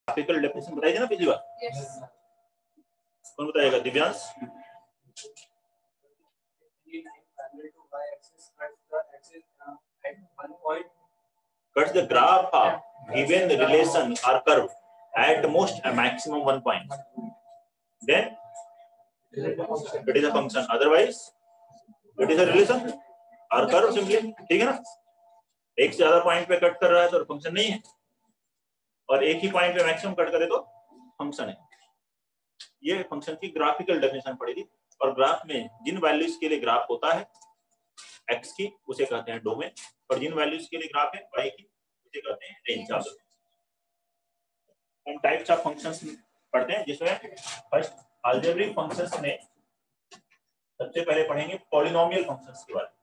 Graphical definition बताई थी ना पिछली बार। कौन बताएगा? Divyansh. Cuts the graph of given relation or curve at most a maximum 1 point. Then it is a function. Otherwise, it is a relation or curve simply. ठीक है ना? एक से ज्यादा पॉइंट पे कट कर रहा है तो फंक्शन नहीं है, और एक ही पॉइंट पे मैक्सिमम कट करे तो फंक्शन है। ये फंक्शन की ग्राफिकल डेफिनेशन पड़ी थी। और ग्राफ में जिन वैल्यूज के लिए ग्राफ होता है एक्स की, उसे कहते हैं डोमेन, और जिन वैल्यूज के लिए ग्राफ है वाई की, उसे कहते हैं रेंज ऑफ द। हम टाइप्स ऑफ फंक्शंस पढ़ते हैं, जिसमें फर्स्ट अलजेब्रिक फंक्शंस में सबसे पहले पढ़ेंगे पॉलिनोमियल फंक्शंस के बारे में।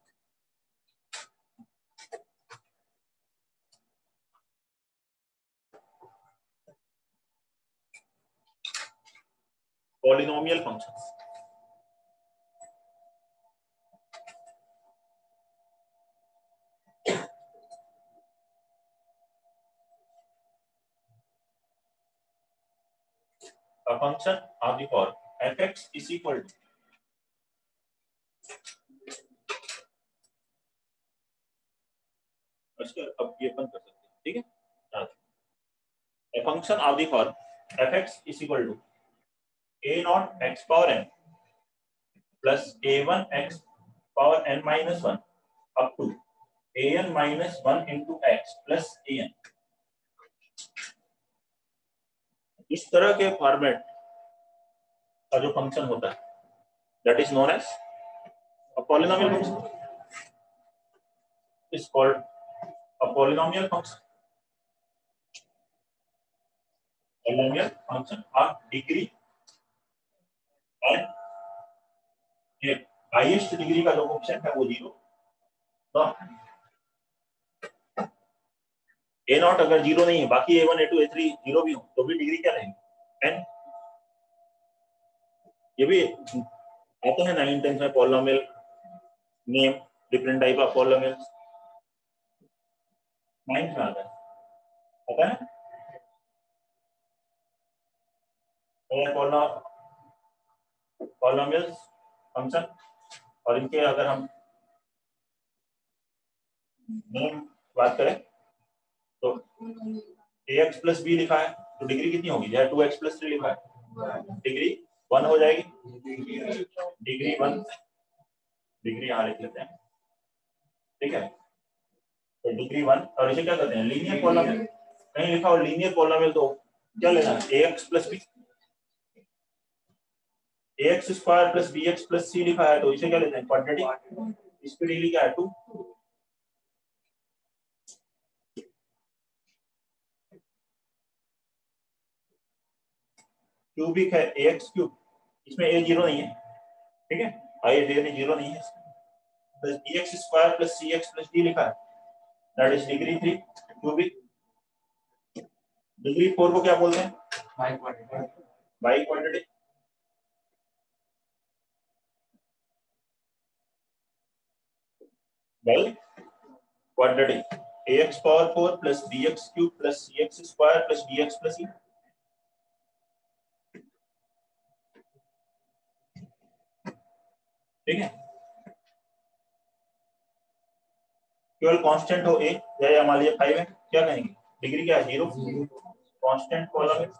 Polynomial functions a function of the form fx is equal to अब ये बंद कर सकते हैं, ठीक है। a function of the form fx is equal to a naught x power n plus a1 x power n minus 1 up to an minus 1 into x plus an। इस तरह के फॉर्मेट का जो फंक्शन होता है that is known as a polynomial function, is called a polynomial function. Polynomial function of degree and highest degree का जो coefficient है वो 0, ए नॉट अगर 0 नहीं है, बाकी a1 a2 a3 0 भी हो तो भी डिग्री क्या रहेगी? n। ये भी आते हैं 9 10 में polynomial name, different type of polynomial 9th में आता है, पता है? पॉलिनोमियल्स फंक्शन, और इनके अगर हम नेम बात करें तो ax प्लस b लिखा है तो डिग्री कितनी होगी? जैसे 2x प्लस 3 लिखा है, डिग्री 1 हो जाएगी। डिग्री 1, डिग्री यहाँ लिख लेते हैं, ठीक है। तो डिग्री 1, और इसे क्या कहते हैं? Linear polynomial. कहीं लिखा हो लीनियर पॉलिनोमियल तो क्या लेना है? ax plus b, ax square plus bx plus c लिखा है तो इसे क्या लेते हैं? क्वाड्रेटिक। इसकी डिग्री क्या है? 2। क्यूबिक है ax क्यूब, इसमें a 0 नहीं है, ठीक है, i 0 नहीं है, plus bx square plus cx plus d लिखा है, that is degree 3 cubic. Degree 4 को क्या बोलते हैं? By quadratic. By quadratic ax power 4 plus bx cube plus cx square plus dx plus e। ठीक है, केवल कांस्टेंट हो a, या मान लीजिए 5 है, क्या कहेंगे? डिग्री क्या है? 0। Constant polynomial.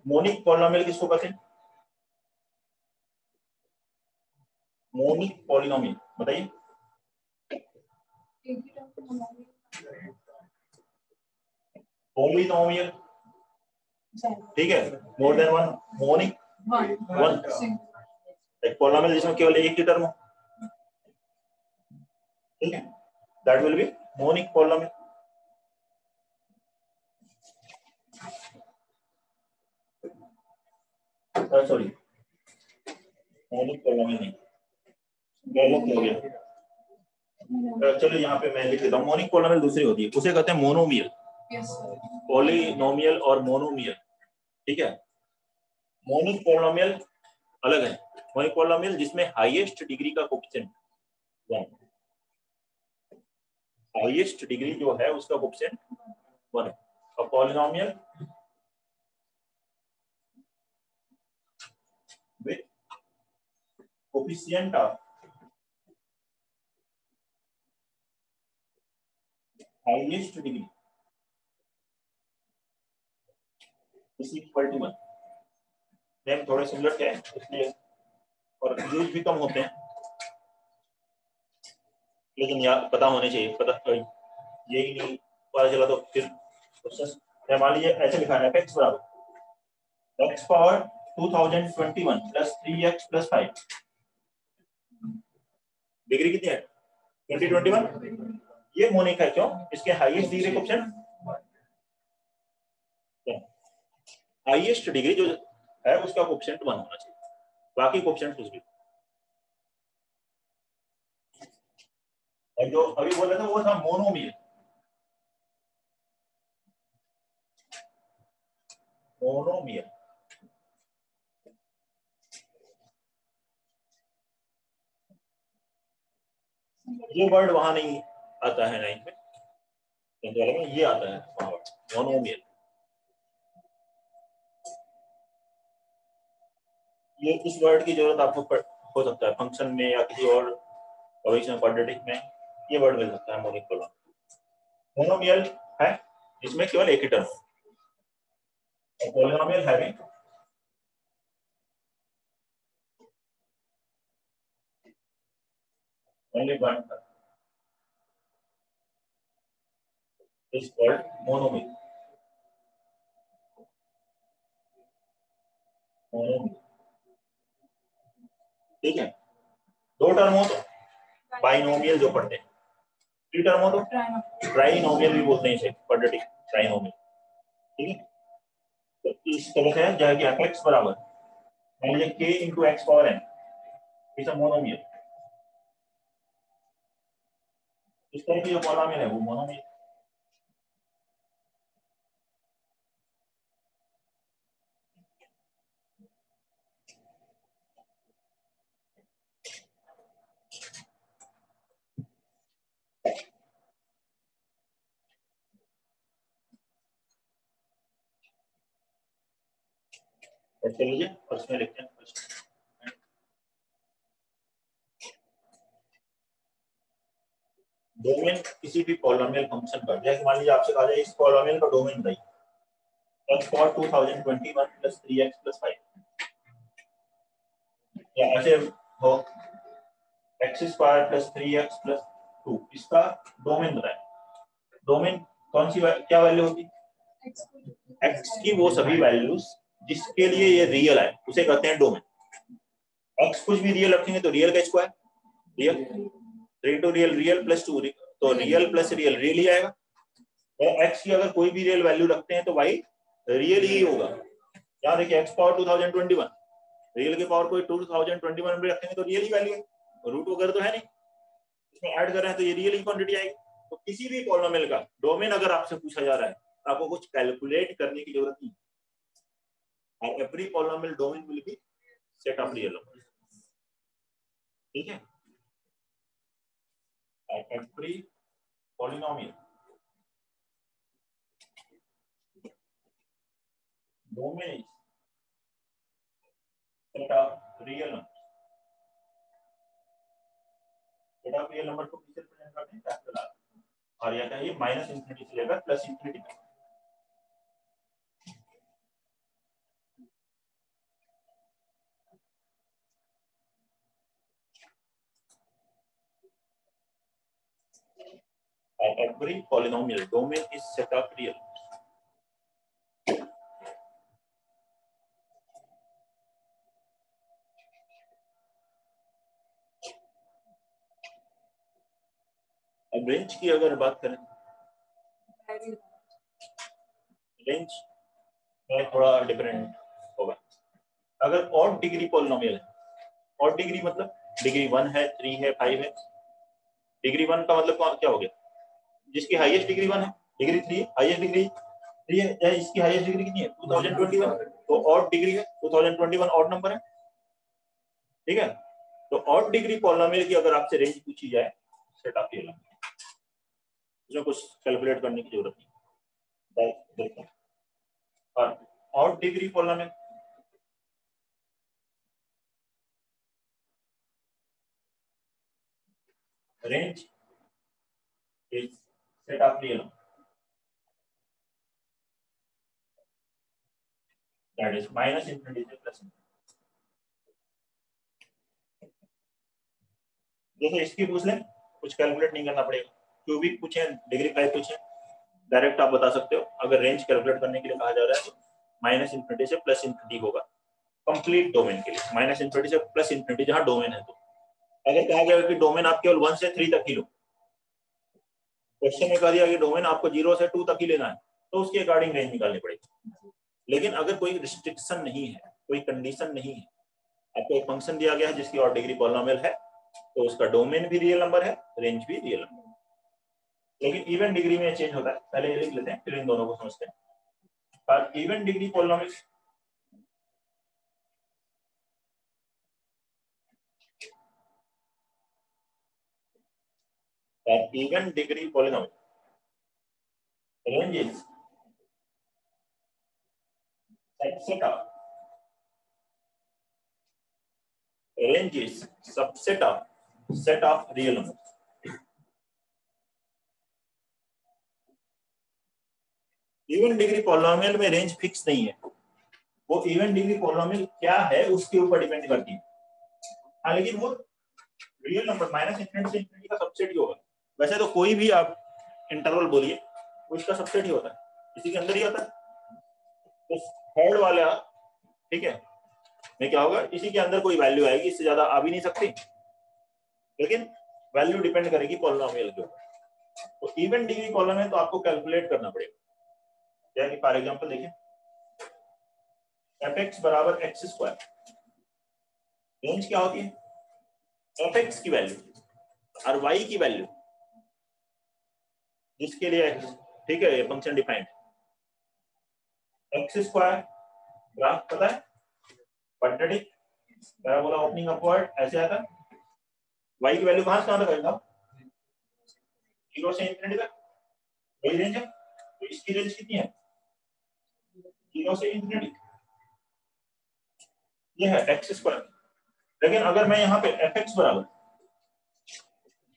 मोनिक पॉलिनोमियल किसको कहते हैं? मोनिक पॉलिनोमियल बताइए। पॉलिनोमियल, ठीक है, मोर देन 1, मोनिक 1। एक पॉलिनोमियल जिसमें केवल एक ही टर्म हो, ठीक है, that will be monic polynomial. Sorry, monic polynomial नहीं, गलत हो गया। चलो यहाँ पे मैं लिख देता हूँ, मोनिक पॉलिनोमियल दूसरी होती है, उसे कहते हैं मोनोमियल। पॉलिनोमियल और मोनोमियल, ठीक है। मोनिक पॉलिनोमियल अलग है। मोनिक पॉलिनोमियल जिसमें हाईएस्ट डिग्री का कोएफिशिएंट 1, हाईएस्ट डिग्री जो है उसका कोएफिशिएंट 1 है। A polynomial with coefficient of highest degree is equal to 1। Name थोड़े सिमिलर है इसलिए और यूज भी कम होते हैं, लेकिन यार पता होने चाहिए। पता यही नहीं पता चला तो फिर क्वेश्चन मान लीजिए ऐसे लिखा है x बराबर x power 2021 plus 3x plus 5। Degree कितनी है 2021। ये मोनिक है, क्यों? इसके highest degree coefficient, highest degree जो है उसका कोएफिशिएंट 1 होना चाहिए, बाकी कोएफिशिएंट कुछ भी। और जो अभी बोल रहे थे वो था मोनोमियल। मोनोमियल ये वर्ड वहां नहीं आता है 9th में, 10th वाले में ये आता है वहां मोनोमियल। ये इस वर्ड की जरूरत आपको हो सकता है फंक्शन में या किसी और प्रोविजनल क्वाड्रेटिक में, ये वर्ड मिल सकता है मोनिक कोलॉन। मोनोमियल है जिसमें केवल एक ही टर्म हो, और polynomial having only one term is called monomial. ठीक है, दो टर्म हो तो बाइनोमियल जो पढ़ते हैं, थ्री टर्म हो तो ट्राइनोमियल भी बोलते हैं इसे, क्वाड्रेटिक ट्राइनोमियल। ठीक है, तो इस तरह से जाएगा x बराबर मान लीजिए k into x power n, इस मोनोमियल। इस तरह की जो पॉलिनोमियल है वो मोनोमियल। और चलिए और इसमें लिखते हैं डोमेन किसी भी पॉलिनोमियल फंक्शन का। जैसे मान लीजिए आपसे कहा जाए इस पॉलिनोमियल का डोमेन बताइए, x power 2021 plus 3x plus 5, या ऐसे हो x square plus 3x plus 2, इसका डोमेन बताएं। डोमेन कौन सी क्या वैल्यू होगी x की, वो सभी वैल्यूज जिसके लिए ये रियल है उसे कहते हैं डोमेन। x कुछ भी रियल रखेंगे तो रियल का square real, 3 to real real plus 2 तो रियल प्लस रियल रियल ही आएगा। और x की अगर कोई भी रियल वैल्यू रखते हैं तो y रियल ही होगा। यहाँ देखिए x पावर 2021, रियल के पावर कोई 2021 भी रखेंगे तो रियल ही वैल्यू है, रूट वगैरह तो है नहीं, इसमें ऐड कर रहे हैं तो ये रियल ही क्वांटिटी आएगी। तो किसी भी पॉलिनोमियल का डोमेन अगर आपसे पूछा जा रहा है तो आपको कुछ कैलकुलेट करने की जरूरत नहीं है। Every polynomial domain will be set of real numbers. ठीक है, every polynomial domain is set of real number. Set of real number को किससे रिप्रेजेंट करते हैं, कैपिटल आर, और यह है माइनस इंफिनिटी से लेकर प्लस इंफिनिटी तक। Every polynomial domain is set of real numbers. अब रेंज की अगर बात करें, रेंज में थोड़ा डिफरेंट होगा। अगर ऑड डिग्री पॉलिनोमियल है, ऑड डिग्री मतलब डिग्री 1 है, 3 है, 5 है। डिग्री 1 का मतलब क्या हो गया, जिसकी हाईएस्ट डिग्री 1 है, डिग्री 3 हाईएस्ट डिग्री 3 है, या इसकी हाईएस्ट डिग्री कितनी है 2021, तो ऑड डिग्री है, 2021 ऑड नंबर है। ठीक है, तो ऑड डिग्री पॉलिनोमियल की अगर आपसे रेंज पूछी जाए सेट ऑफ रियल नंबर, उसमें कुछ कैलकुलेट करने की जरूरत नहीं। देखो और odd degree polynomial, range is set of real that is minus infinity से plus infinity। जैसे इसकी पूछ लें, कुछ कैलकुलेट नहीं करना पड़ेगा, क्यूबिक पूछे, डिग्री 5 पूछे, डायरेक्ट आप बता सकते हो। अगर रेंज कैलकुलेट करने के लिए कहा जा रहा है तो माइनस इन्फिनिटी से प्लस इन्फिनिटी होगा कंप्लीट डोमेन के लिए, माइनस इन्फिनिटी से प्लस इन्फिनिटी जहां डोमेन है। तो अगर कहा गया कि डोमेन आप केवल 1 से 3 तक ही लो, क्वेश्चन में कह दिया कि डोमेन आपको 0 से 2 तक ही लेना है, तो उसके अकॉर्डिंग रेंज निकालनी पड़ेगी। लेकिन अगर कोई रिस्ट्रिक्शन नहीं है, कोई कंडीशन नहीं है, आपको एक फंक्शन दिया गया है जिसकी ऑड डिग्री पॉलिनोमियल है, तो उसका डोमेन भी रियल नंबर है, रेंज भी रियल नंबर है। लेकिन इवन डिग्री में चेंज होता है, पहले ये लिख लेते हैं फिर इन दोनों को समझते हैं। पर even degree polynomial even degree polynomial range is subset of range is subset of set of real numbers। Even degree polynomial में रेंज फिक्स नहीं है, वो इवन डिग्री पॉलिनोमियल क्या है उसके ऊपर डिपेंड करती है। हाँ, लेकिन वो रियल नंबर माइनस इन्फिनिटी से इन्फिनिटी का सबसेट ही होगा। वैसे तो कोई भी आप इंटरवल बोलिए वो इसका सबसेट ही होता है, इसी के अंदर ही आता है। तो थर्ड वाला, ठीक है, में क्या होगा, इसी के अंदर कोई वैल्यू आएगी, इससे ज्यादा आ भी नहीं सकती, लेकिन वैल्यू डिपेंड करेगी पॉलिनोमियल के ऊपर। तो इवन डिग्री पॉलिनोमियल तो आपको कैलकुलेट करना पड़ेगा। जैसे फॉर एग्जांपल देखिए, fx बराबर एक्स स्क्वायर, रेंज क्या होती है, fx की वैल्यू और y की वैल्यू जिसके लिए x, ठीक है, ये function defined x square, graph पता है, क्वाड्रेटिक, पैराबोला ओपनिंग अपवर्ड ऐसे आता है। y की वैल्यू कहां से कहां तक आएगा, 0 से इंफिनिटी तक, वही रेंज है। तो इसकी रेंज कितनी है, 0 से इंफिनिटी, ये है एक्स स्क्वायर। लेकिन अगर मैं यहाँ पे fx बराबर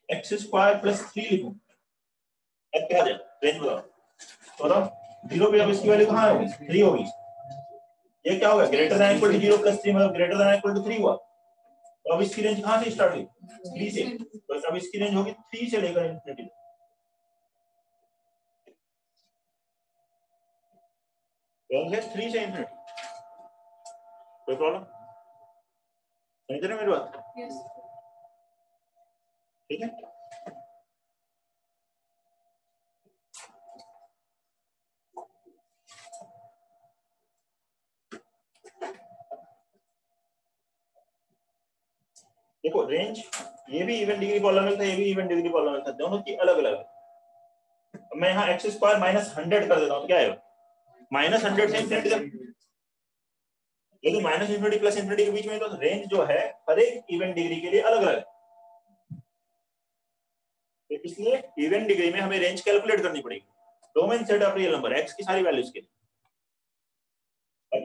एक्स स्क्वायर प्लस 3 लिखूं, अब क्या आ जाए, रेंज बताओ तो बताओ, 0 पे अब इसकी वैल्यू कहां होगी, 3 होगी। ये क्या होगा, greater than equal to 0 plus 3 मतलब ग्रेटर देन इक्वल टू 3 हुआ। तो अब इसकी रेंज कहां से स्टार्ट हुई, 3 से। तो अब इसकी रेंज होगी 3 से लेकर इंफिनिटी, रेंज है 3 से इंफिनिटी। कोई प्रॉब्लम, समझ रहे मेरी बात, ठीक है। देखो रेंज, ये भी इवन डिग्री पॉलिनोमियल था, ये भी इवन डिग्री पॉलिनोमियल था, दोनों की अलग अलग है। मैं यहाँ एक्स स्क्वायर माइनस 100 कर देता हूँ तो क्या आएगा, माइनस 100 से इंफिनिटी तक। लेकिन माइनस इंफिनिटी प्लस इंफिनिटी के बीच में तो रेंज जो है हर एक इवन डिग्री के लिए अलग अलग है। तो इसलिए इवन डिग्री में हमें रेंज कैलकुलेट करनी पड़ेगी, domain set of real number x की सारी वैल्यूज के लिए।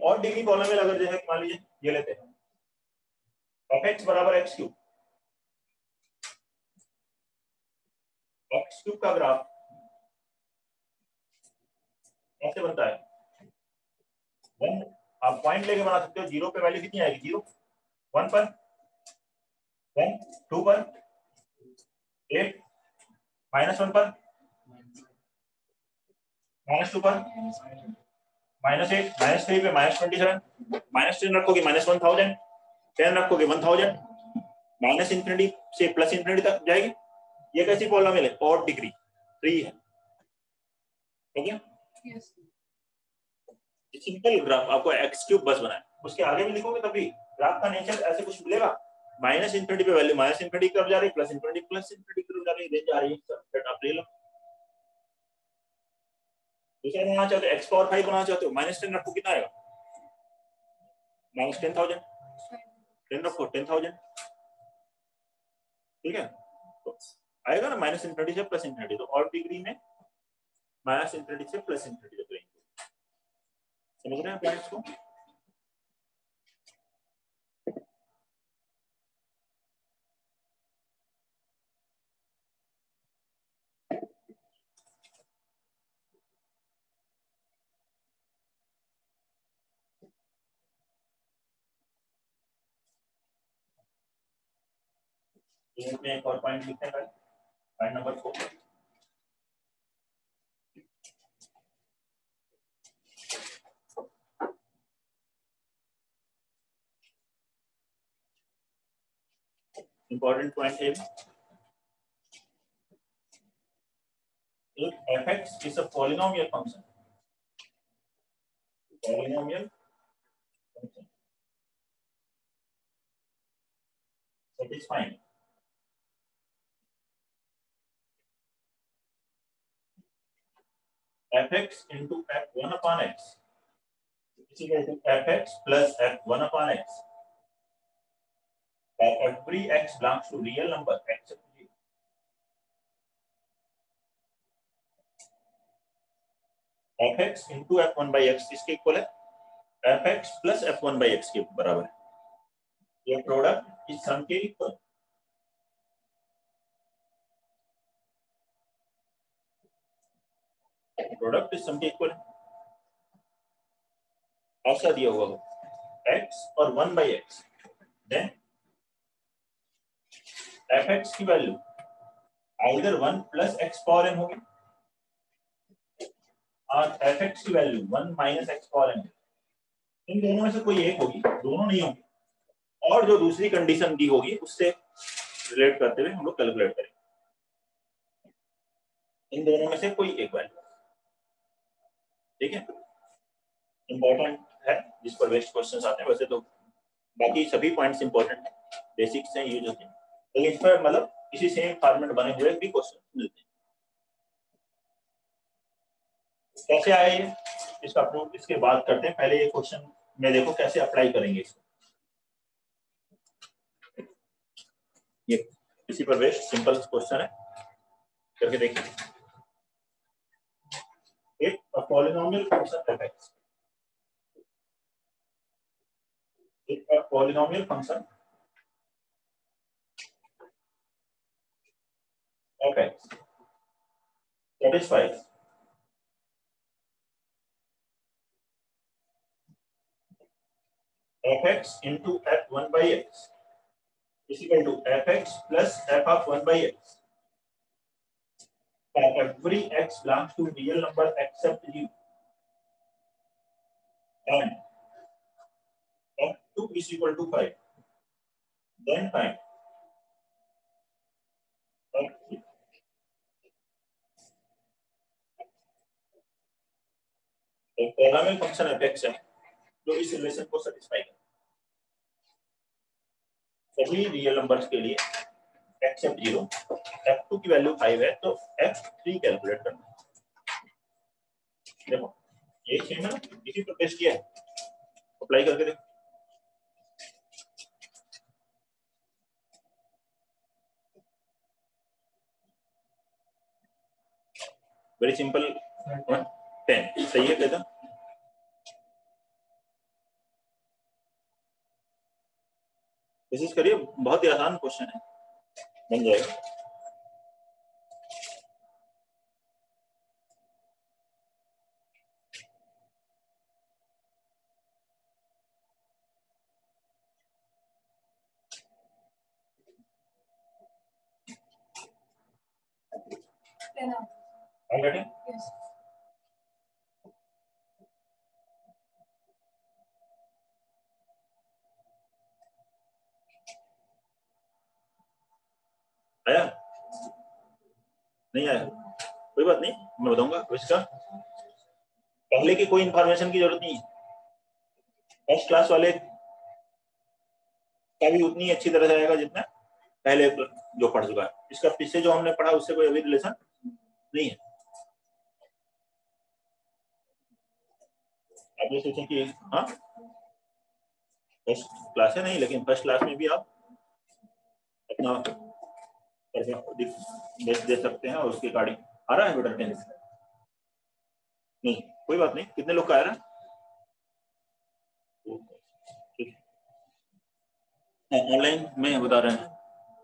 और डिग्री पॉलिनोमियल अगर जो है मान लीजिए ये लेते हैं, fx बराबर एक्स क्यूब, एक्स क्यूब का ग्राफ कैसे बनता है, वन, आप पॉइंट लेके बना सकते हो। 0 पे वैल्यू कितनी आएगी, 0, 1 पर 1, 2 पर 8, -1 पर, -2 पर, -8, -3 पे -27, -10 रखोगे -1000, 10 रखोगे 1000, माइनस इंफिनिटी से प्लस इंफिनिटी तक जाएगी। ये कैसी पॉलिनोमियल है, ऑड डिग्री 3 है, ठीक है। सिंपल ग्राफ आपको एक्स क्यूब बस बनाए, उसके आगे भी लिखोगे तभी ग्राफ का नेचर ऐसे कुछ मिलेगा। माइनस इंफिनिटी पे वैल्यू माइनस इंफिनिटी की तरफ जा रही है, प्लस इंफिनिटी की तरफ जा रही है, रेंज आ रही है, सेट आप ले लो। दूसरा बनाना चाहते हो, एक्स पावर 5 बनाना चाहते हो, -10 रखो, कितना आएगा, -10,000, 10 रखो 10,000, ठीक है। तो आएगा ना माइनस इंफिनिटी से प्लस इंफिनिटी, तो और डिग्री में माइनस इंफिनिटी से प्लस इंफिनिटी तक रेंज। समझ रहे हैं पॉइंट्स को? में एक और पॉइंट लिखते हैं, पॉइंट नंबर 4। इंपॉर्टेंट पॉइंट है, if fx is a polynomial function, polynomial function satisfying fx into f1 upon x is equal to fx plus f1 upon x, where every x belongs to real number except 0. fx into f1 by x इसके equal है fx plus f1 by x के बराबर है। ये product इस सम के equal, product इस सम के इक्वल ऐसा दिया हुआ हो x और 1 by x, देन fx की value either 1 plus x power m होगी और fx की value 1 minus x power m। इन दोनों में से कोई एक होगी, दोनों नहीं होंगी, और जो दूसरी कंडीशन दी होगी उससे रिलेट करते हुए हम लोग कैलकुलेट करेंगे। इन दोनों में से कोई एक वैल्यू, ठीक है, इंपॉर्टेंट है, जिस पर बेस्ट क्वेश्चंस आते हैं। वैसे तो बाकी सभी पॉइंट्स इंपॉर्टेंट है, बेसिक्स हैं ये जो हैं, लेकिन इस पर मतलब इसी सेम फॉर्मेट बने हुए भी क्वेश्चन मिलते हैं। कैसे आए ये, इसका प्रूफ इसके बाद करते हैं। पहले ये क्वेश्चन में देखो कैसे अप्लाई करेंगे इसको। ये इसी पर बेस्ड सिंपल क्वेश्चन है, करके देखिए। एक पॉलिनोमियल फंक्शन fx, एक polynomial function fx satisfies fx into f1 by x is equal to fx plus f of 1 by x, where every x belongs to real number except 0, and f2 is equal to 5. Then find f3. एक polynomial function fx है जो इस relation को satisfy करे सभी real numbers के लिए accept 0। f2 की वैल्यू 5 है तो f3 कैलकुलेट करना है। देखो ये सेम है ना, इसी पर टेस्ट किया है, अप्लाई करके देखो। वेरी सिंपल 10 सही है कहता, कोशिश करिए, बहुत ही आसान क्वेश्चन है, बन जाएगा। ऑलरेडी आया नहीं आया, कोई बात नहीं, मैं बताऊंगा। इसका पहले की कोई इंफॉर्मेशन की जरूरत नहीं है, फर्स्ट क्लास वाले का भी उतनी अच्छी तरह से आएगा जितना पहले जो पढ़ चुका है। इसका पीछे जो हमने पढ़ा उससे कोई अभी रिलेशन नहीं है। आप ये सोचें कि हाँ फर्स्ट क्लास है, नहीं, लेकिन फर्स्ट क्लास में भी आप अपना दे सकते हैं और उसके अकॉर्डिंग आ रहा है बेटा टेंस नहीं, कोई बात नहीं, कितने लोग का आ रहा है? ऑनलाइन में बता रहे हैं,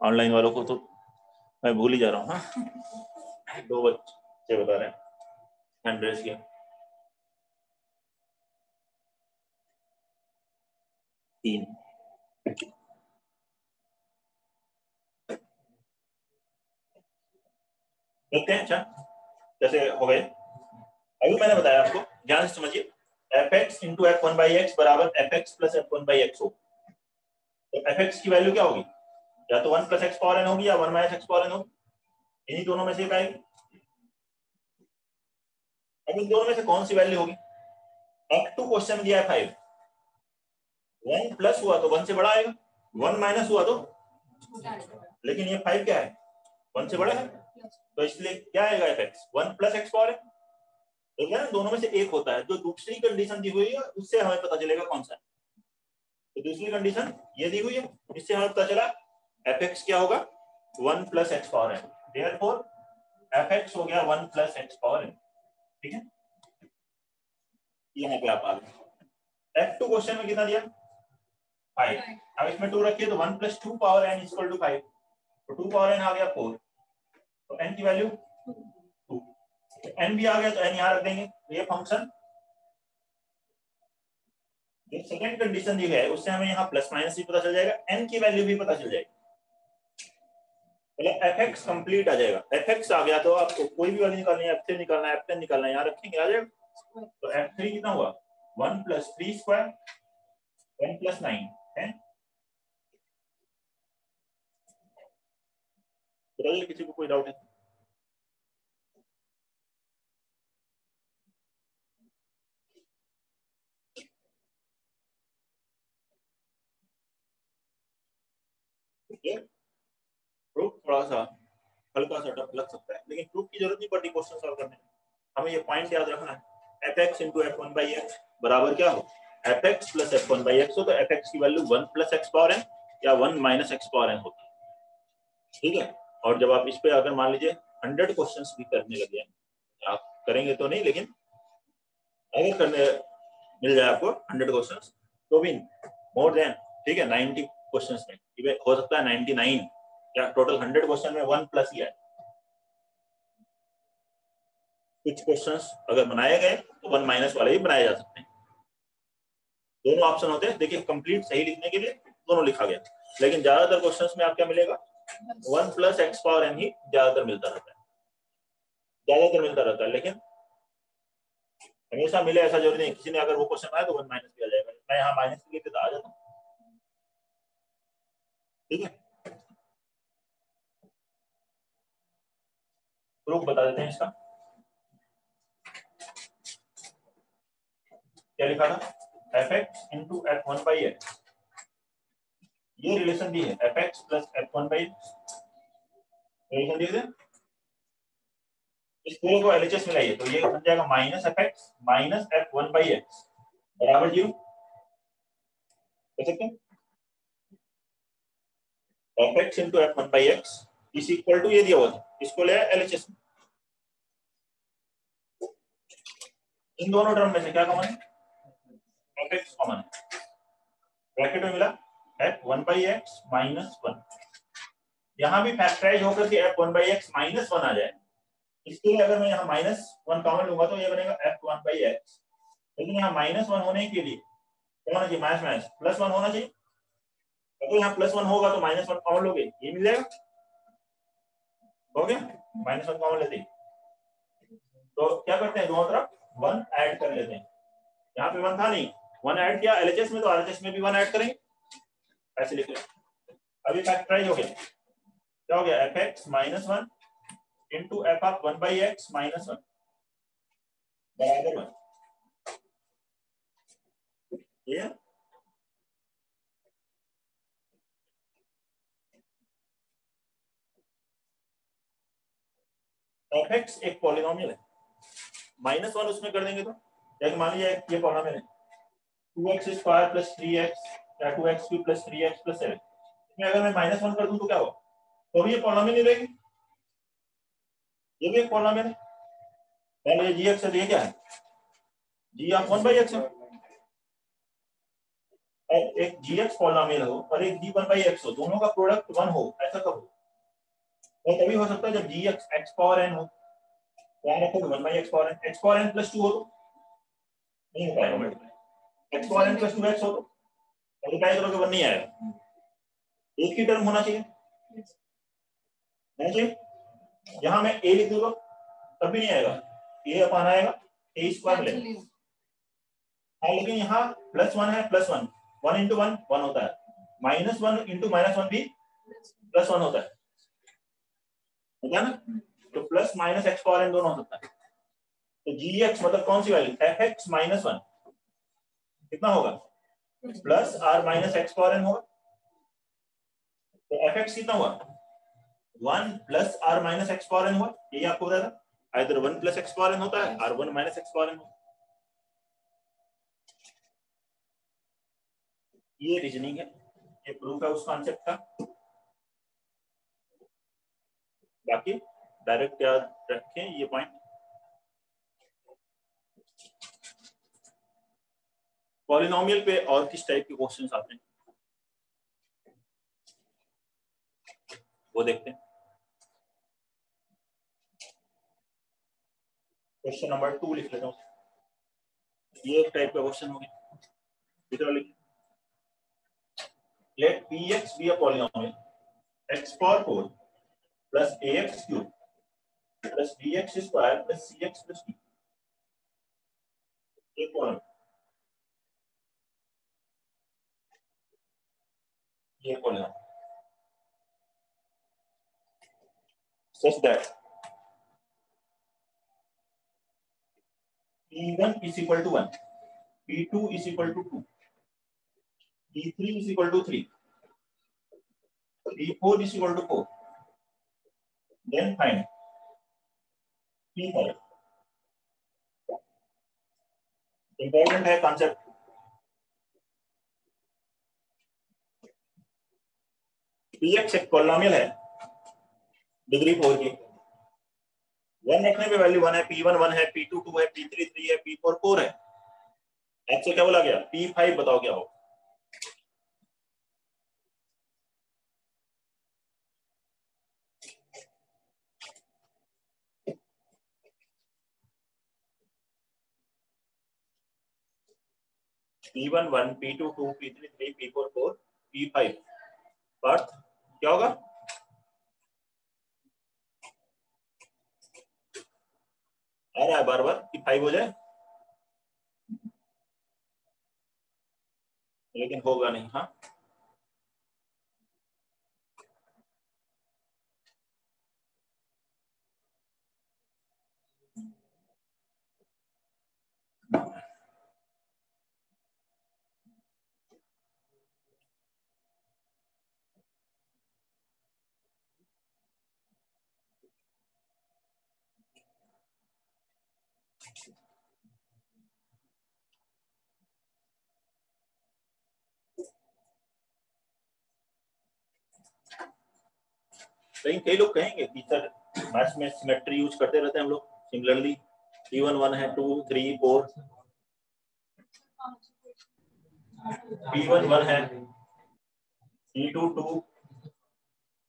ऑनलाइन वालों को तो मैं भूल ही जा रहा हूँ। हाँ 2 बच्चे बता रहे हैं हैंड रेस किया। 3 देखते हैं। अच्छा कैसे हो गए? अभी मैंने बताया आपको, ध्यान से समझिए, f x into f one by x बराबर f x plus f one by x हो, तो एफ एक्स की वैल्यू क्या होगी? या तो 1 प्लस एक्स पावर एन होगी या 1 माइनस एक्स पावर एन होगी, इन्हीं दोनों में से एक आएगी। अब इन दोनों में से कौन सी वैल्यू होगी? F2 क्वेश्चन में दिया है 5, 1 प्लस हुआ तो 1 से बड़ा आएगा, 1 माइनस हुआ तो, लेकिन ये 5 क्या है? 1 से बड़ा है, तो इसलिए क्या आएगा f x? 1 plus x power n. ठीक है ना, दोनों में से एक होता है, जो दूसरी कंडीशन दी हुई है उससे हमें पता चलेगा कौन सा है। तो दूसरी कंडीशन ये दी हुई है, इससे हमें पता चला एफ एक्स क्या होगा? 1 plus x power n, therefore f x हो गया 1 प्लस एक्स पावर एन। ठीक है, यहाँ पे आप आ गए। F2 क्वेश्चन में कितना दिया? 5। अब इसमें 2 रखिए तो 1 plus 2 power n equal to 5, तो 2 पावर n आ गया 4, तो n की वैल्यू 2, n भी आ गया तो n यहाँ रख देंगे। ये फंक्शन जो सेकंड कंडीशन दी है उससे हमें यहाँ प्लस माइनस भी पता चल जाएगा, n की वैल्यू भी पता चल जाएगी, मतलब एफ एक्स कंप्लीट आ जाएगा। एफ एक्स आ गया तो आपको कोई भी वैल्यू निकालनी है, F3 निकालना है, F10 निकालना है, यहाँ रखेंगे आ जाएगा। तो F3 कितना हुआ? 1 प्लस 3 स्क्वायर 1 प्लस 9 है। बताइए किसी को कोई डाउट है? प्रूफ थोड़ा सा हल्का सा टफ लग सकता है, लेकिन प्रूफ की जरूरत नहीं पड़ती क्वेश्चन सॉल्व करने में। हमें ये पॉइंट याद रखना है, f x into f one by x बराबर क्या हो? F x plus f one by x हो, तो एफ एक्स की value 1 plus x power n या 1 माइनस एक्स पावर एन होती है। ठीक है, और जब आप इस पे अगर मान लीजिए 100 क्वेश्चंस भी करने लगे, आप करेंगे तो नहीं, लेकिन अगर करने मिल जाए आपको 100 क्वेश्चंस तो भी मोर देन, ठीक है, 90 क्वेश्चंस में इवन हो सकता है 99 या टोटल 100 क्वेश्चन में 1 प्लस ही है। कुछ क्वेश्चंस अगर बनाए गए तो 1 माइनस वाले भी बनाए जा सकते हैं। दोनों ऑप्शन होते हैं, देखिए कंप्लीट सही लिखने के लिए दोनों लिखा गया, लेकिन ज्यादातर क्वेश्चंस में आप क्या मिलेगा? 1 प्लस एक्स पावर एन ही ज्यादातर मिलता रहता है, ज्यादातर मिलता रहता है, लेकिन हमेशा मिले ऐसा जरूरी नहीं। किसी ने अगर वो क्वेश्चन आया तो 1 माइनस किया जाएगा, मैं यहाँ माइनस के लिए आ जाता हूँ। ठीक है, प्रूफ बता देते हैं इसका। क्या लिखा था? F x into f one by x, ये रिलेशन दी है, f x plus f one by relation दी है। इस पूरे को एलएचएस में लाइए तो ये बन जाएगा minus f x minus f one by x बराबर 0 कह सकते हैं। F x into f one by x is equal to, ये दिया हुआ था, इसको ले एलएचएस में। इन दोनों टर्म में से क्या कॉमन है? एफ एक्स कॉमन है, ब्रैकेट में मिला F one by x minus 1, यहाँ भी फैक्टराइज होकर के F one by x minus 1 आ जाए, इसके लिए अगर मैं यहाँ माइनस 1 कॉमन लूंगा तो ये बनेगा एफ वन बाई एक्स, लेकिन यहाँ माइनस 1 होने के लिए क्या होना चाहिए? माइनस माइनस प्लस 1 होना चाहिए, तो यहाँ प्लस 1 होगा तो माइनस 1 कॉमन लोगे, ये मिल जाएगा, हो गया। माइनस 1 कॉमन लेते हैं तो क्या करते हैं, दोनों तरफ 1 ऐड कर लेते हैं। यहाँ पे 1 था नहीं, 1 ऐड किया एलएचएस में, तो आरएचएस में भी 1 ऐड करेंगे, ऐसे लिख रहे। अभी फैक्टराइज हो गया, क्या हो गया? F x minus 1 into F of 1 by x minus 1 बराबर 1। ये एफ एक्स एक पॉलिनोमियल है, माइनस 1 उसमें कर देंगे तो जैसे मान लीजिए ये पॉलिनोमियल है 2x स्क्वायर प्लस 3x या 2x cube plus 3x plus 7, इसमें अगर मैं माइनस 1 कर दूं तो क्या होगा? तो ये पॉलिनोमियल नहीं रहेगी, ये भी एक पॉलिनोमियल है। पहले ये जी एक्स है, ये क्या है, जी आप 1/x है। एक जी एक्स पॉलिनोमियल हो और एक जी 1/x हो, दोनों का प्रोडक्ट 1 हो, ऐसा कब हो? और तभी हो सकता है जब g x x power n हो, क्या रखोगे 1/x power n, x power n plus 2 हो तो नहीं हो पाएगा multiply, x power n plus 2x हो तो मल्टीप्लाई करोगे 1 नहीं आएगा, एक ही टर्म होना चाहिए, नहीं चाहिए। यहाँ मैं a लिख दूंगा तब भी नहीं आएगा, a अपान आएगा a स्क्वायर मिलेगा। हाँ लेकिन यहाँ +1 है, +1 1 इंटू 1 1 होता है, -1 इंटू -1 भी +1 होता है ना, तो plus minus x power n दोनों हो सकता है। तो जी एक्स मतलब कौन सी वैल्यू, fx -1 कितना होगा, plus r minus x power n होगा। तो fx कितना हुआ, 1 plus r minus x power n हुआ, ये आपको बताया था, either 1 plus x power n होता है r 1 minus x power n होता है। ये रीजनिंग है, ये प्रूफ है उस कॉन्सेप्ट का। बाकी डायरेक्ट याद रखें ये पॉइंट। पॉलिनोमियल पे और किस टाइप के क्वेश्चंस आते हैं वो देखते हैं। क्वेश्चन नंबर 2 लिख लेता हूँ, ये एक टाइप का क्वेश्चन हो गया, इधर लिखिए, late px be a polynomial x power 4 plus ax cube plus bx square plus cx plus d। एक कॉलम, ये column such that p1 is equal to 1, p2 is equal to 2, p3 is equal to 3, p4 is equal to 4, then find p5। Important है concept. px एक polynomial है degree 4 की, 1 रखने पे value 1 है, p1 1 है, p2 2 है, p3 3 है, p4 4 है। आपसे क्या बोला गया, p5 बताओ क्या हो। p1 1, p2 2, p3 3, p4 4, p5 अर्थ क्या होगा, आ रहा है बार बार कि 5 हो जाए, लेकिन होगा नहीं। हाँ लेकिन कई लोग कहेंगे कि सर मैथ्स में सिमेट्री यूज करते रहते हैं हम लोग, सिमिलरली p1 1 है, 2 3 4, p1 1 है, p2 2,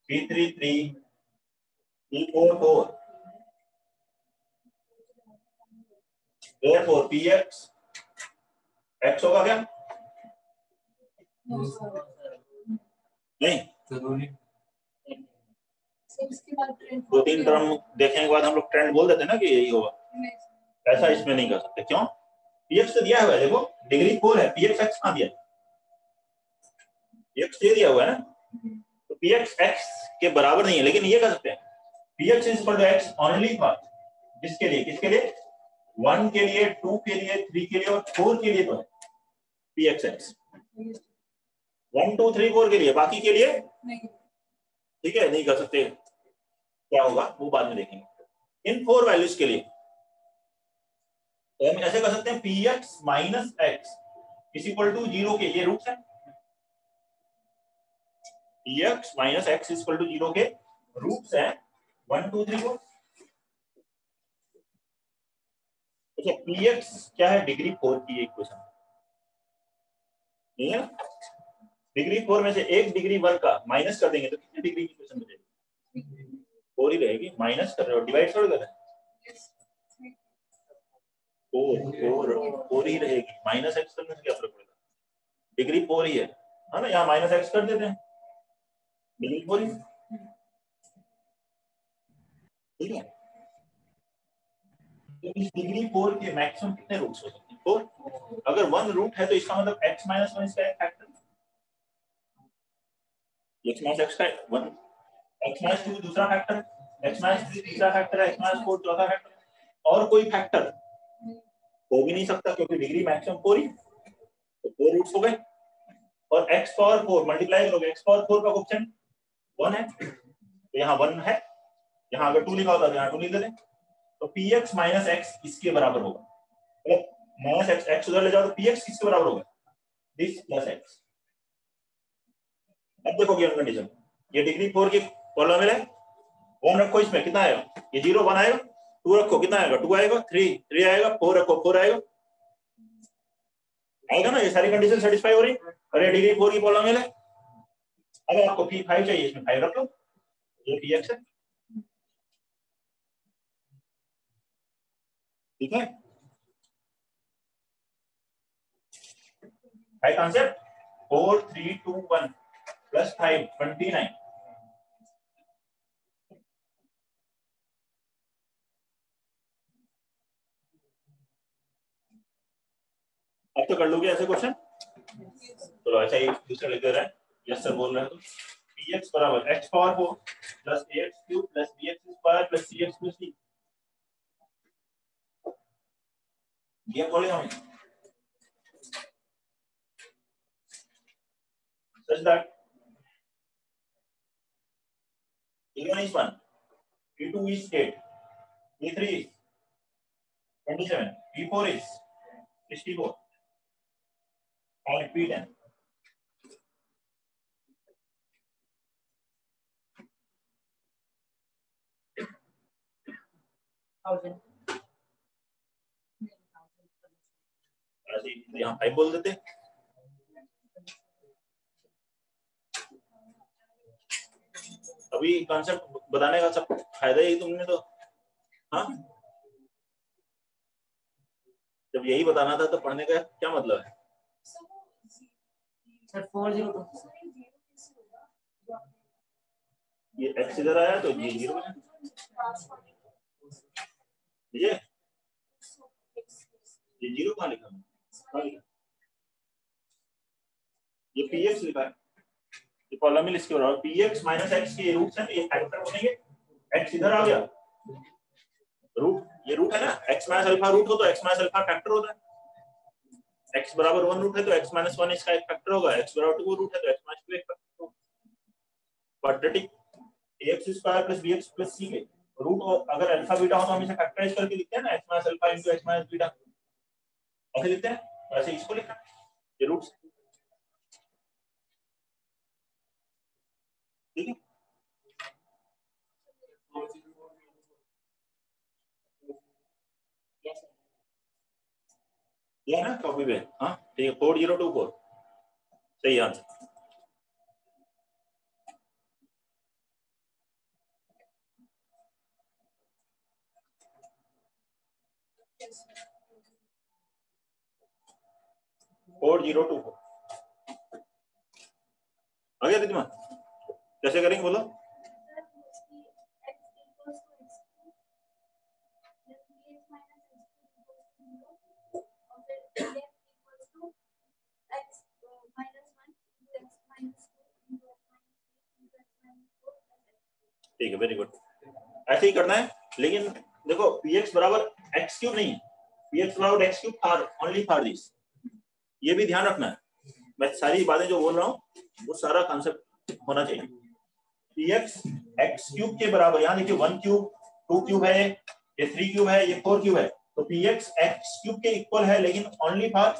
p3 3, p4 4, therefore px x होगा क्या, नहीं जरूरी, 2-3 टर्म देखने के बाद हम लोग ट्रेंड बोल देते हैं ना कि यही होगा, ऐसा इसमें नहीं कर सकते। क्यों, px तो दिया हुआ है, देखो डिग्री 4 है, px x कहां दिया, px दे दिया हुआ है ना, तो px x के बराबर नहीं है, लेकिन ये कर सकते हैं px is equal to x only for, जिसके लिए, किसके लिए, 1 के लिए, 2 के लिए, 3 के लिए और 4 के लिए तो है px x, 1 2 3 4 के लिए, बाकी के लिए नहीं, ठीक है, नहीं कर सकते। क्या होगा वो बाद में देखेंगे। इन 4 वैल्यूज के लिए तो हम ऐसे कर सकते हैं px minus x is equal to 0 के, ये रूट्स है, px minus x is equal to 0 के रूट्स है 1 2 3 4। अच्छा px क्या है, डिग्री 4 की इक्वेशन नहीं है। डिग्री 4 में से एक डिग्री 1 का माइनस कर देंगे तो कितनी डिग्री की इक्वेशन बचेगी? 4 ही रहेगी। माइनस कर रहे हो, डिवाइड थोड़ी कर रहे हैं। 4 ही रहेगी। माइनस एक्स करने से क्या फर्क पड़ेगा, डिग्री 4 ही है ना। यहाँ माइनस एक्स कर देते हैं, डिग्री 4 ही। ठीक है, तो इस डिग्री 4 के मैक्सिमम कितने रूट्स हो सकते हैं? 4। अगर 1 रूट है तो इसका मतलब x माइनस 1 इसका एक फैक्टर, x माइनस x का 1, x माइनस 2 दूसरा फैक्टर, x माइनस 3 तीसरा फैक्टर है, x माइनस 4 चौथा फैक्टर, और कोई फैक्टर हो भी नहीं सकता क्योंकि डिग्री मैक्सिमम 4 ही, तो 4 रूट्स हो गए। और x पावर 4 मल्टीप्लाई करोगे, x पावर 4 का कोएफिशिएंट 1 है, तो यहाँ 1 है, यहाँ अगर 2 लिखा होता तो यहाँ 2 लिख देते, तो px माइनस x इसके बराबर होगा। मतलब माइनस x, x उधर ले जाओ तो px किसके बराबर होगा, दिस प्लस x। अब देखो गिवन कंडीशन, ये डिग्री 4 की पॉलिनोमियल है, 1 रखो, इसमें कितना आएगा, ये 0 1 आएगा, 2 रखो कितना आएगा, 2 आएगा, 3 आएगा, 4 रखो 4 आएगा, आएगा ना। ये सारी कंडीशन सेटिस्फाई हो रही। अरे डिग्री 4 की पॉलिनोमियल है, अगर आपको p5 चाहिए इसमें 5 रख लो, ये px है। ठीक है, राइट आंसर 4 3 2 1 प्लस 5 29। अब तो कर लोगे ऐसे क्वेश्चन। चलो अच्छा ये दूसरा लिख दे रहा है, यस सर बोल रहे हैं तो px बराबर x power 4 plus ax cube plus bx square plus cx plus d, ये बोले हमें such that p1 is 1, p2 is 8, p3 is 27, p4 is 64 and p10। यहाँ 5 बोल देते, अभी कॉन्सेप्ट बताने का सब फायदा ही तुमने तो, हाँ जब यही बताना था तो पढ़ने का क्या मतलब है सर। 4 ये x इधर आया तो ये 0 है, ये 0 कहाँ लिखा है, ये px लिखा है, ये पॉलिनोमियल इसके बराबर px माइनस x के रूट्स हैं तो ये फैक्टर बनेंगे। x इधर आ गया, रूट ये रूट है ना, x माइनस अल्फा रूट हो तो x माइनस अल्फा फैक्टर होता है, x बराबर 1 रूट है तो x माइनस 1 इसका एक फैक्टर होगा, x बराबर 2 रूट है तो x माइनस 2 एक फैक्टर होगा। Quadratic ax square plus bx plus c के रूट अगर अल्फा बीटा हो तो हमेशा फैक्टराइज करके लिखते हैं ना, x minus alpha into x minus beta, ऐसे लिखते हैं, वैसे इसको लिखना ये रूट्स। ठीक है, ये है ना कॉपी पे, हाँ ठीक है 4024 सही आंसर। कोड 024 आ गया दिमाग, कैसे करेंगे बोलो। ठीक है वेरी गुड, ऐसे ही करना है। लेकिन देखो px बराबर x क्यूब नहीं है, px बराबर x cube for only for this, ये भी ध्यान रखना है। मैं सारी बातें जो बोल रहा हूँ वो सारा कॉन्सेप्ट होना चाहिए। px x क्यूब के बराबर, यहाँ देखिए 1 क्यूब 2 क्यूब है, ये 3 क्यूब है, ये 4 क्यूब है, तो px x क्यूब के इक्वल है लेकिन ओनली फॉर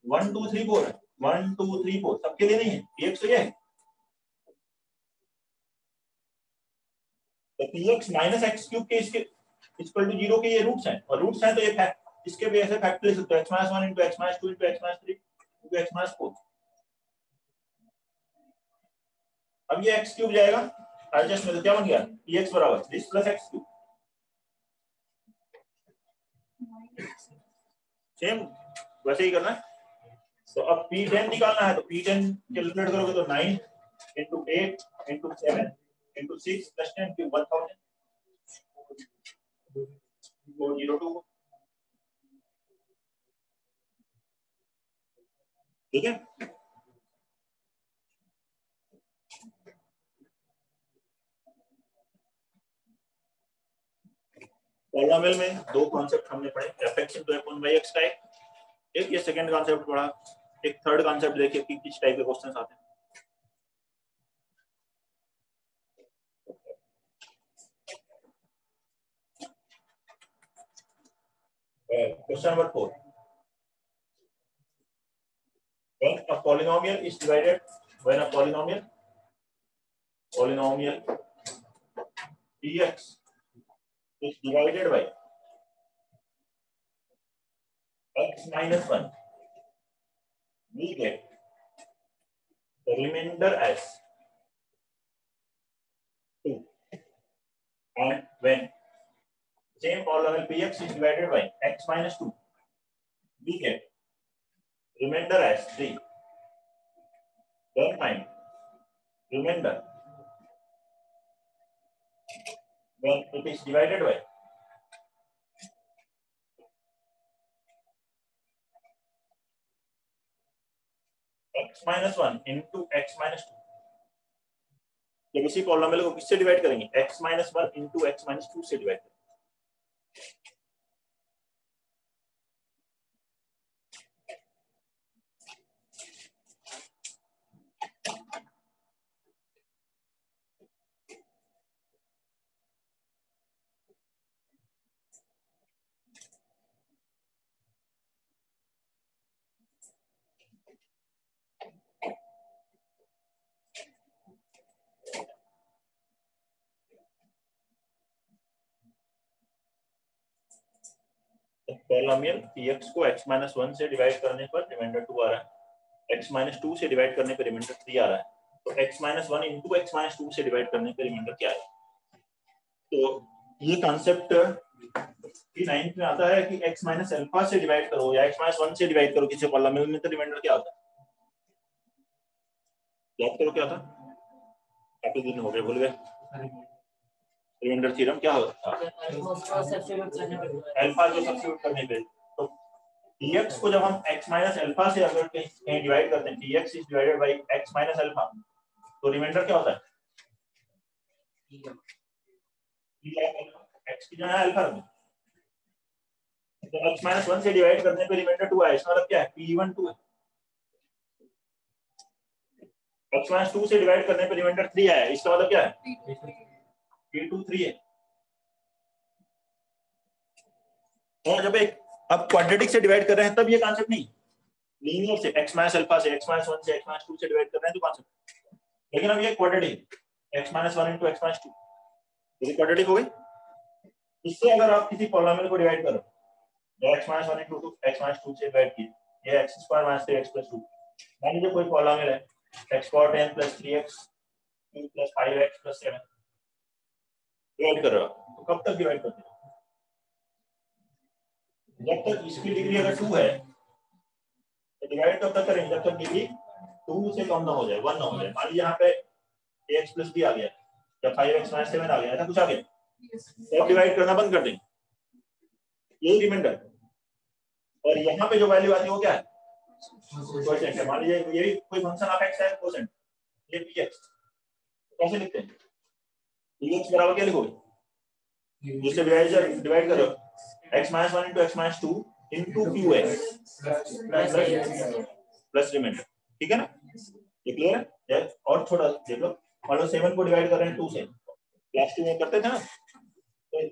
1 2 3 4 है, 1 2 3 4 सबके लिए नहीं है, px तो ये है। तो px माइनस एक्स क्यूब के इसके इक्वल टू 0 के ये रूट्स हैं, और रूट्स हैं तो ये फैक्ट इसके भी ऐसे फैक्ट ले सकते हो, x minus 1 into x minus 2 into x minus 3 into x minus 4। अब ये x क्यूब जाएगा एडजस्ट में, तो क्या बन गया px बराबर this plus x cube. Same वैसे ही करना है। तो अब p10 निकालना है, तो p10 कैलकुलेट करोगे तो 9 into 8 into 7 into 6 plus 10 cube 1000 402। ठीक है, पॉलिनोमियल में दो कॉन्सेप्ट हमने पढ़े, f(x) into f(1)(x) का एक ये सेकंड कॉन्सेप्ट पढ़ा, एक थर्ड कॉन्सेप्ट देखिए कि किस टाइप के क्वेश्चंस आते हैं। Question number 4. When a polynomial is divided, when a polynomial px is divided by x minus 1, we get the remainder as 2. And when same polynomial px is divided by x minus 2, we get remainder as 3. Then find remainder when it is divided by x minus 1 into x minus 2। जब इसी polynomial को किससे divide करेंगे, x minus 1 into x minus 2 से divide करेंगे। Polynomial px को x minus 1 से divide करने पर रिमाइंडर 2 आ रहा है, x minus 2 से डिवाइड करने पर रिमाइंडर 3 आ रहा है, तो x minus 1 into x minus 2 से डिवाइड करने पर रिमाइंडर क्या है। तो ये कॉन्सेप्ट कि 9th में आता है कि x minus अल्फा से डिवाइड करो या x minus 1 से डिवाइड करो किसी पॉलिनोमियल में, तो रिमाइंडर क्या आता है, याद करो क्या था, काफी दिन हो गए भूल गए। रिमाइंडर थ्योरम क्या होता है, अल्फा जो सब्स्टिट्यूट करने पे, तो px को जब हम x माइनस अल्फा से अगर कहीं डिवाइड करते हैं, px is divided by x minus alpha, तो रिमाइंडर क्या होता है, x की जगह अल्फा रख दो, तो x माइनस 1 से डिवाइड करने पे रिमाइंडर 2 आया, इसका मतलब क्या है, p1 2 है, x माइनस 2 से डिवाइड करने पे रिमाइंडर 3 आया, इसका मतलब क्या है, p2 3 है। और जब एक अब क्वाड्रेटिक से डिवाइड कर रहे हैं तब ये कॉन्सेप्ट नहीं, लीनियर से x माइनस अल्फा से x माइनस 1 से x माइनस 2 से डिवाइड कर रहे हैं तो कॉन्सेप्ट, लेकिन अब ये quadratic x minus 1 into x minus 2, ये क्वाड्रेटिक हो गई। इससे अगर आप किसी पॉलिनोमियल को डिवाइड करो, x minus 1 into x minus 2 से डिवाइड किए, ये x square minus 3x plus 2, मान लीजिए कोई पॉलिनोमियल है x power 10 plus 3x plus 5x plus 7 divide कर रहे हो, तो कब तक डिवाइड करते हो, जब तक इसकी डिग्री अगर 2 है तो डिवाइड कब तक करेंगे, जब तक डिग्री 2 से कम ना हो जाए, 1 ना हो जाए। मान लीजिए यहाँ पे ax प्लस b आ गया या 5x माइनस 7 आ गया, ऐसा कुछ आ गया, तो अब डिवाइड करना बंद कर देंगे, यही रिमाइंडर। और यहाँ पे जो वैल्यू आती है वो क्या है, कोएफिशिएंट है। मान लीजिए ये भी कोई फंक्शन ऑफ x है, कोसेंट, ये px, कैसे लिखते हैं, px बराबर क्या लिखोगे, जिससे डिवाइड करो x minus 1 into x minus 2 into qx plus remainder, ठीक है ना, ये क्लियर है। और थोड़ा देख लो, मान लो 7 को डिवाइड कर रहे हैं 2 से, क्लास 2 में करते थे ना, तो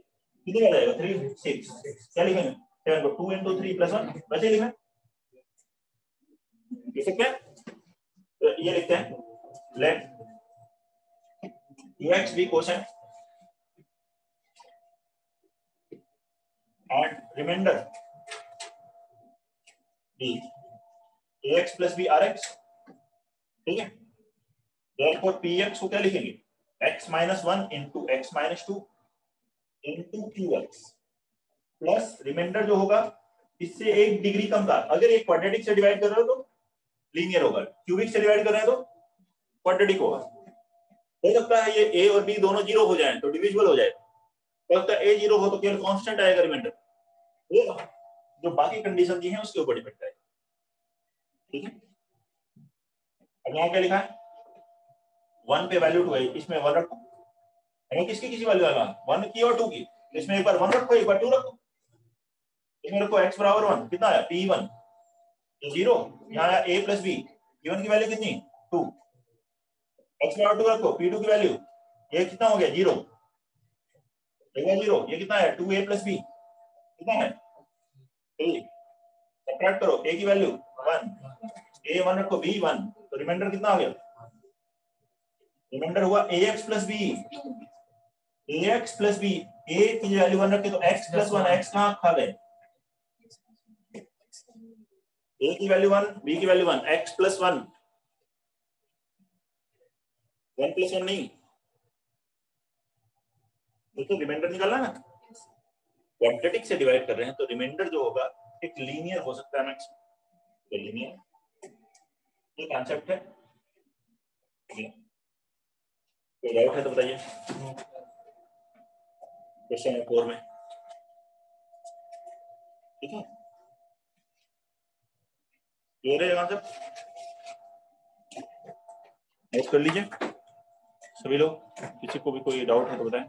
कितने आ जाएगा 3 6, क्या लिखेंगे 7 को 2 into 3 प्लस 1, वैसे लिखें, लिख सकते हैं। तो ये लिखते हैं let x be quotient and remainder b ax plus b rx, ठीक है। therefore px को क्या लिखेंगे, x minus 1 into x minus 2 into qx plus remainder जो होगा इससे 1 डिग्री कम का, अगर ये क्वाड्रेटिक से डिवाइड कर रहे हो तो लीनियर होगा, क्यूबिक से डिवाइड कर रहे हैं तो क्वाड्रेटिक होगा। हो सकता है ये a और b दोनों जीरो हो जाएं तो डिविजिबल हो जाए, हो सकता है a जीरो हो तो केवल कांस्टेंट आएगा रिमाइंडर, ये जो बाकी कंडीशन दी है उसके ऊपर डिपेंड है, ठीक है। अब यहाँ क्या लिखा है, 1 पे वैल्यू 2 है, इसमें 1 रखो, हमें किसकी किसी वैल्यू आएगा 1 की और 2 की, इसमें एक बार 1 रखो एक बार 2 रखो, इसमें रखो x बराबर 1 कितना है p1 तो 0, यहाँ आया a प्लस b, p1 की वैल्यू कितनी 2, x बराबर 2 रखो, p2 की वैल्यू ये कितना हो गया 0, 0 ये कितना है 2a प्लस b कितना है 3, सब्ट्रैक्ट करो a की वैल्यू 1, a 1 रखो b 1 तो रिमाइंडर कितना आ गया, रिमाइंडर हुआ ax plus b, ax plus b, a की वैल्यू 1 रखे तो x प्लस 1, x कहाँ खा गए, a की वैल्यू 1 b की वैल्यू 1, x प्लस 1, 1 प्लस 1 नहीं, तो रिमाइंडर निकालना ना, क्वाड्रेटिक से डिवाइड कर रहे हैं तो रिमाइंडर जो होगा एक लीनियर हो सकता है मैक्स, तो लीनियर ये कॉन्सेप्ट है। कोई डाउट है तो बताइए, क्वेश्चन 4 में, ठीक है, क्लियर है कॉन्सेप्ट, नोट कर लीजिए सभी लोग, किसी को भी कोई डाउट है तो बताएं।